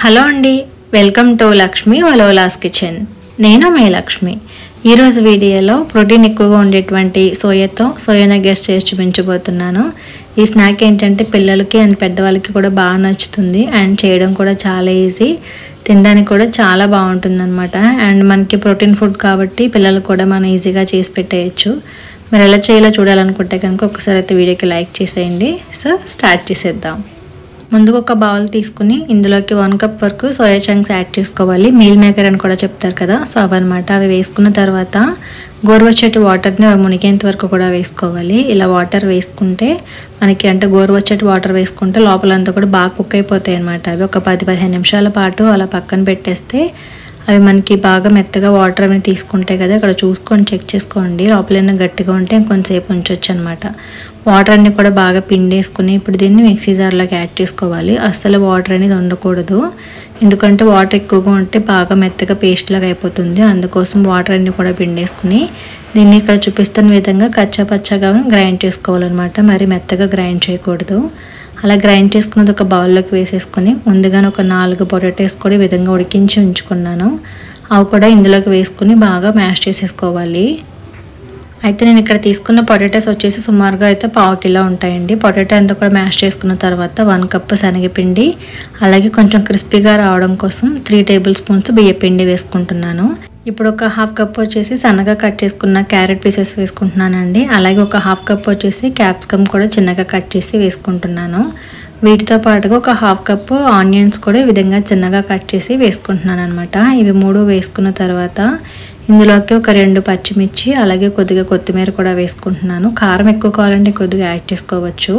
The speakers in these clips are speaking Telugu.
హలో అండి, వెల్కమ్ టు లక్ష్మి వలోలాస్ కిచెన్. నేను మే లక్ష్మి. ఈరోజు వీడియోలో ప్రోటీన్ ఎక్కువగా ఉండేటువంటి సోయా నగెట్స్ చేసి చూపించబోతున్నాను. ఈ స్నాక్ ఏంటంటే పిల్లలకి అండ్ పెద్దవాళ్ళకి కూడా బాగా నచ్చుతుంది అండ్ చేయడం కూడా చాలా ఈజీ, తినడానికి కూడా చాలా బాగుంటుంది అనమాట. అండ్ మనకి ప్రోటీన్ ఫుడ్ కాబట్టి పిల్లలకు కూడా మనం ఈజీగా చేసి పెట్టేయచ్చు. మరి ఎలా చేయాలో చూడాలనుకుంటే కనుక ఒకసారి అయితే వీడియోకి లైక్ చేసేయండి. సో స్టార్ట్ చేసేద్దాం. ముందుగా ఒక బౌల్ తీసుకుని ఇందులోకి 1 కప్ వరకు సోయా చంక్స్ యాడ్ చేసుకోవాలి. మీల్ మేకర్ అని కూడా చెప్తారు కదా, సో అవన్నమాట. అవి వేసుకున్న తర్వాత గోరువెచ్చటి వాటర్ని మునిగేంత వరకు కూడా వేసుకోవాలి. ఇలా వాటర్ వేసుకుంటే మనకి అంటే గోరువెచ్చటి వాటర్ వేసుకుంటే లోపలంతా కూడా బాగా కుక్ అయిపోతాయి అనమాట. అవి ఒక 10-15 నిమిషాల పాటు అలా పక్కన పెట్టేస్తే అవి మనకి బాగా మెత్తగా వాటర్ అనేది తీసుకుంటాయి కదా. ఇక్కడ చూసుకొని చెక్ చేసుకోండి, లోపలైనా గట్టిగా ఉంటే ఇంకొంచెంసేపు ఉంచవచ్చు అనమాట. వాటర్ అన్ని కూడా బాగా పిండేసుకుని ఇప్పుడు దీన్ని మిక్సీ జార్లోకి యాడ్ చేసుకోవాలి. అస్సలు వాటర్ అనేది ఉండకూడదు, ఎందుకంటే వాటర్ ఎక్కువగా ఉంటే బాగా మెత్తగా పేస్ట్ లాగా అయిపోతుంది. అందుకోసం వాటర్ అన్ని కూడా పిండేసుకుని దీన్ని ఇక్కడ చూపిస్తున్న విధంగా కచ్చాపచ్చగా గ్రైండ్ చేసుకోవాలన్నమాట. మరి మెత్తగా గ్రైండ్ చేయకూడదు. అలా గ్రైండ్ చేసుకున్నది ఒక బౌల్లోకి వేసేసుకొని ముందుగానే ఒక 4 పొటాటోస్ కూడా ఈ విధంగా ఉడికించి ఉంచుకున్నాను. అవి కూడా ఇందులోకి వేసుకుని బాగా మ్యాష్ చేసేసుకోవాలి. అయితే నేను ఇక్కడ తీసుకున్న పొటాటోస్ వచ్చేసి సుమారుగా అయితే 1/2 కిలో ఉంటాయండి. పొటాటో అంతా కూడా మ్యాష్ చేసుకున్న తర్వాత 1 కప్ శనగపిండి, అలాగే కొంచెం క్రిస్పీగా రావడం కోసం 3 టేబుల్ స్పూన్స్ బియ్యపిండి వేసుకుంటున్నాను. ఇప్పుడు ఒక 1/2 కప్ వచ్చేసి సన్నగా కట్ చేసుకున్న క్యారెట్ పీసెస్ వేసుకుంటున్నానండి. అలాగే ఒక 1/2 కప్ వచ్చేసి క్యాప్సికమ్ కూడా చిన్నగా కట్ చేసి వేసుకుంటున్నాను. వీటితో పాటుగా ఒక 1/2 కప్ ఆనియన్స్ కూడా ఈ విధంగా చిన్నగా కట్ చేసి వేసుకుంటున్నాను అనమాట. ఇవి 3 వేసుకున్న తర్వాత ఇందులోకి ఒక 2 పచ్చిమిర్చి, అలాగే కొద్దిగా కొత్తిమీర కూడా వేసుకుంటున్నాను. కారం ఎక్కువ కావాలంటే కొద్దిగా యాడ్ చేసుకోవచ్చు.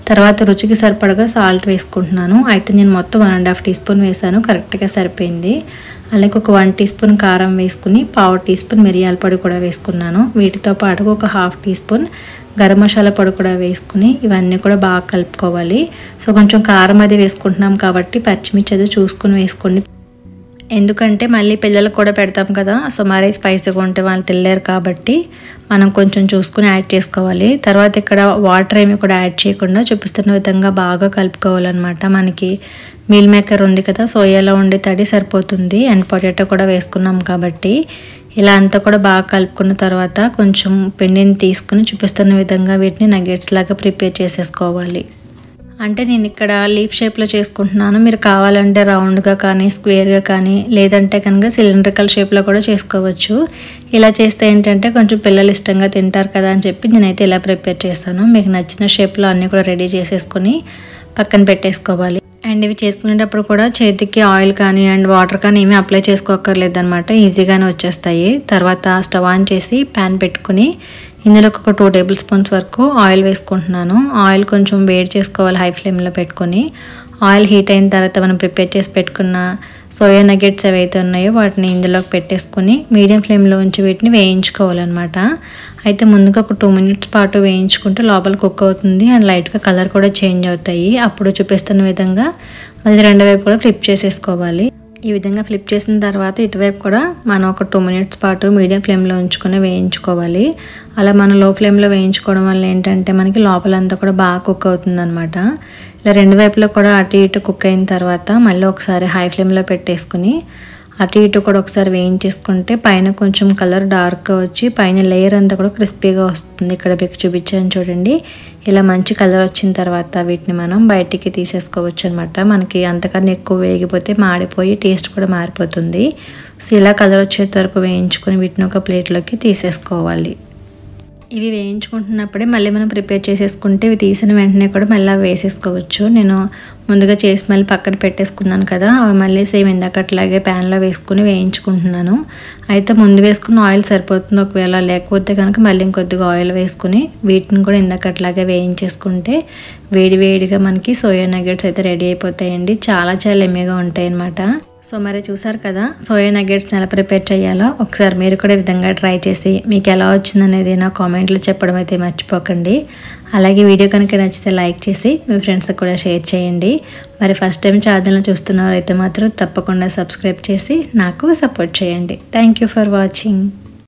తర్వాత రుచికి సరిపడగా సాల్ట్ వేసుకుంటున్నాను. అయితే నేను మొత్తం 1.5 టీ స్పూన్ వేసాను, కరెక్ట్గా సరిపోయింది. అలాగే ఒక 1 టీ స్పూన్ కారం వేసుకుని 1/2 టీ స్పూన్ మిరియాల పొడి కూడా వేసుకున్నాను. వీటితో పాటుగా ఒక 1/2 టీ స్పూన్ గరం మసాలా పొడి కూడా వేసుకుని ఇవన్నీ కూడా బాగా కలుపుకోవాలి. సో కొంచెం కారం అది వేసుకుంటున్నాం కాబట్టి పచ్చిమిర్చి అది చూసుకుని వేసుకోండి, ఎందుకంటే మళ్ళీ పిల్లలకు కూడా పెడతాం కదా. సో మరీ స్పైసీగా ఉంటే వాళ్ళు తినలేరు కాబట్టి మనం కొంచెం చూసుకుని యాడ్ చేసుకోవాలి. తర్వాత ఇక్కడ వాటర్ ఏమి కూడా యాడ్ చేయకుండా చూపిస్తున్న విధంగా బాగా కలుపుకోవాలన్నమాట. మనకి మీల్ మేకర్ ఉంది కదా, సోయాలో ఉండే తడి సరిపోతుంది అండ్ పొటాటో కూడా వేసుకున్నాం కాబట్టి ఇలా అంతా కూడా బాగా కలుపుకున్న తర్వాత కొంచెం పిండిని తీసుకుని చూపిస్తున్న విధంగా వీటిని నగెట్స్ లాగా ప్రిపేర్ చేసేసుకోవాలి. అంటే నేను ఇక్కడ లీఫ్ షేప్లో చేసుకుంటున్నాను. మీరు కావాలంటే రౌండ్గా కానీ స్క్వేర్గా కానీ లేదంటే కనుక సిలిండ్రికల్ షేప్లో కూడా చేసుకోవచ్చు. ఇలా చేస్తే ఏంటంటే కొంచెం పిల్లలు ఇష్టంగా తింటారు కదా అని చెప్పి నేనైతే ఇలా ప్రిపేర్ చేస్తాను. మీకు నచ్చిన షేప్లో అన్నీ కూడా రెడీ చేసేసుకొని పక్కన పెట్టేసుకోవాలి. అండ్ ఇవి చేసుకునేటప్పుడు కూడా చేతికి ఆయిల్ కానీ అండ్ వాటర్ కానీ ఏమీ అప్లై చేసుకోక్కర్లేదు అనమాట, ఈజీగానే వచ్చేస్తాయి. తర్వాత స్టవ్ ఆన్ చేసి ప్యాన్ పెట్టుకుని ఇందులో ఒక 2 టేబుల్ స్పూన్స్ వరకు ఆయిల్ వేసుకుంటున్నాను. ఆయిల్ కొంచెం వేడి చేసుకోవాలి హై ఫ్లేమ్లో పెట్టుకొని. ఆయిల్ హీట్ అయిన తర్వాత మనం ప్రిపేర్ చేసి పెట్టుకున్న సోయా నగెట్స్ ఏవైతే ఉన్నాయో వాటిని ఇందులోకి పెట్టేసుకుని మీడియం ఫ్లేమ్లో ఉంచి వీటిని వేయించుకోవాలన్నమాట. అయితే ముందుగా ఒక 2 మినిట్స్ పాటు వేయించుకుంటే లోపల కుక్ అవుతుంది అండ్ లైట్గా కలర్ కూడా చేంజ్ అవుతాయి. అప్పుడు చూపిస్తున్న విధంగా మళ్ళీ 2 వైపు కూడా ఫ్లిప్ చేసేసుకోవాలి. ఈ విధంగా ఫ్లిప్ చేసిన తర్వాత ఇటువైపు కూడా మనం ఒక 2 మినిట్స్ పాటు మీడియం ఫ్లేమ్లో ఉంచుకొని వేయించుకోవాలి. అలా మనం లో ఫ్లేమ్లో వేయించుకోవడం వల్ల ఏంటంటే మనకి లోపలంతా కూడా బాగా కుక్ అవుతుంది అనమాట. ఇలా 2 వైపులో కూడా అటు ఇటు కుక్ అయిన తర్వాత మళ్ళీ ఒకసారి హై ఫ్లేమ్లో పెట్టేసుకుని అటు ఇటు కూడా ఒకసారి వేయించేసుకుంటే పైన కొంచెం కలర్ డార్క్గా వచ్చి పైన లేయర్ అంతా కూడా క్రిస్పీగా వస్తుంది. ఇక్కడ మీకు చూపించాను చూడండి, ఇలా మంచి కలర్ వచ్చిన తర్వాత వీటిని మనం బయటికి తీసేసుకోవచ్చు అనమాట. మనకి అంతకన్నా ఎక్కువ వేగిపోతే మాడిపోయి టేస్ట్ కూడా మారిపోతుంది. సో ఇలా కలర్ వచ్చేంత వరకు వేయించుకొని వీటిని ఒక ప్లేట్లోకి తీసేసుకోవాలి. ఇవి వేయించుకుంటున్నప్పుడే మళ్ళీ మనం ప్రిపేర్ చేసేసుకుంటే ఇవి తీసిన వెంటనే కూడా మళ్ళీ వేసేసుకోవచ్చు. నేను ముందుగా చేసి మళ్ళీ పక్కన పెట్టేసుకున్నాను కదా, అవి మళ్ళీ సేమ్ ఇందాకట్లాగే ప్యాన్లో వేసుకుని వేయించుకుంటున్నాను. అయితే ముందు వేసుకున్న ఆయిల్ సరిపోతుంది, ఒకవేళ లేకపోతే కనుక మళ్ళీ ఇంకొద్దిగా ఆయిల్ వేసుకుని వీటిని కూడా ఇందాకట్లాగే వేయించేసుకుంటే వేడివేడిగా మనకి సోయా నగెట్స్ అయితే రెడీ అయిపోతాయండి. చాలా ఎమ్మీగా ఉంటాయి అన్నమాట. సో మరి చూసారు కదా సోయా నగెట్స్ని ఎలా ప్రిపేర్ చేయాలో. ఒకసారి మీరు కూడా ఈ విధంగా ట్రై చేసి మీకు ఎలా వచ్చిందనేది నా కామెంట్లో చెప్పడం అయితే మర్చిపోకండి. అలాగే వీడియో కనుక నచ్చితే లైక్ చేసి మీ ఫ్రెండ్స్కి కూడా షేర్ చేయండి. మరి ఫస్ట్ టైం ఛానల్ని చూస్తున్నవారైతే మాత్రం తప్పకుండా సబ్స్క్రైబ్ చేసి నాకు సపోర్ట్ చేయండి. Thank you for watching.